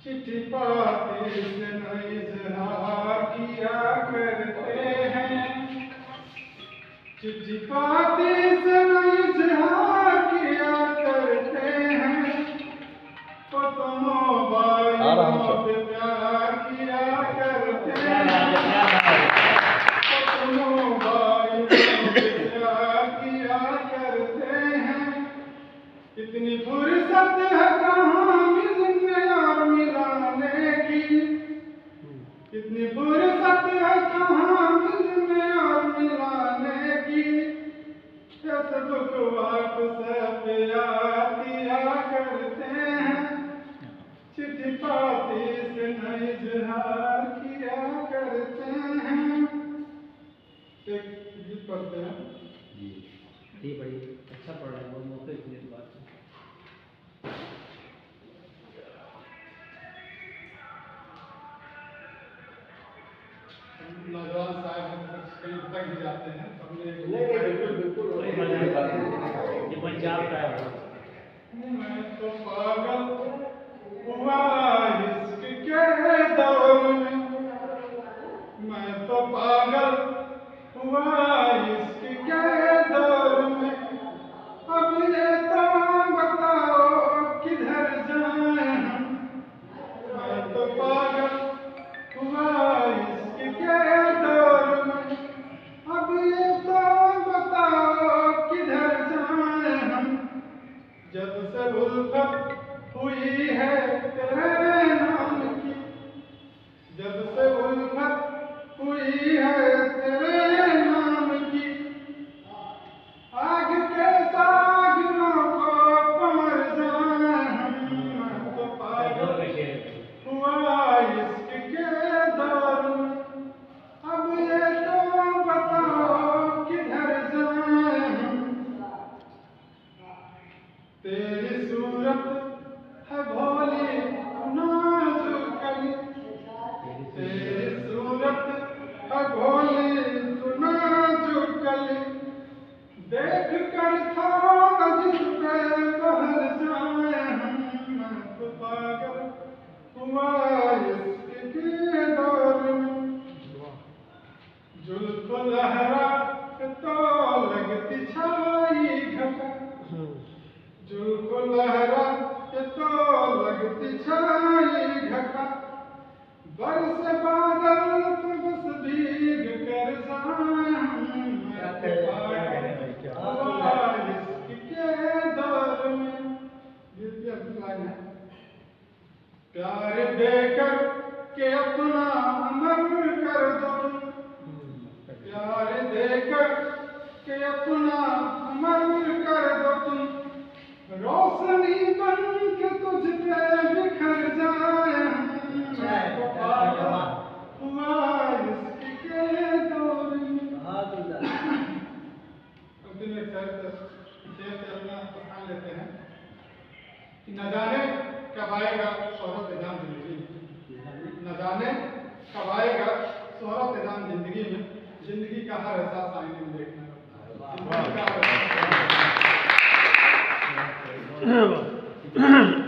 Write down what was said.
चिट्ठी पाते से न इजहार किया करते हैं, चिट्ठी पाते से न इजहार किया करते हैं, तो तुम मोबाइलों पे प्यार किया करते हैं, तो तुम मोबाइलों पे प्यार किया करते हैं। इतनी फुर्सत है कहाँ मिलने और मिलाने की, इतनी फुर्सत है कहाँ मिलने और मिलाने की। फेसबुक व्हाट्सएप याद किया करते हैं, चिट्ठी पाती से न इजहार किया करते हैं। एक गीत पढ़ते हैं जी बड़ी अच्छा पढ़ रहे हैं, बहुत मौके की बात है। नौजवान साहब कहीं भटक भी जाते हैं, हमने बिल्कुल ये पंजाब का है। मैं तो पागल हुआ इश्क के दौर में, मैं तो पागल हुआ इश्क के दौर में। अब ये तो बताओ किधर जाएं हम, मैं तो पागल हुआ इश्क के दौर में। अब ये तो बताओ किधर जाएं हम, जब से उल्फत हुई है तेरे नाम की, जब से उल्फत हुई है तेरे नाम की। आग के सागरों को पमर जाएं हम, मैं तो पागल हुआ इश्क के दौर में। अब ये तो बताओ किधर जाएं हम, तेरी सूरत है भोली नाजुकली, तेरी सूरत है भोली नाजुकली। देख कर थोड़ा जिस पे बहल जाएं हम, मैं तो पागल हुआ इश्क के दौर में। जुल्फ लहरा तो लगती छाई घटा, जुल्फ लहरा तो लगती छाई घटा। बरस बादल तो बस भीग कर जाएं हम, मैं तो पागल हुआ इश्क के दौर में। ये लाइन है, प्यार देकर के अपना अमर कर दो, प्यार देकर के अपना अमर कर दो तुम। रोशनी बन के तुझ पे बिखर जाए हम, मैं तो पागल हुआ इश्क के दौर में। अब दिन में शेर से अपना पहचान लेते हैं कि न जाने कब आएगा शोहरत निजाम जिंदगी में, न जाने कब आएगा शोहरत निजाम जिंदगी में। जिंदगी का हर एहसास आईने में देखना पड़ता है।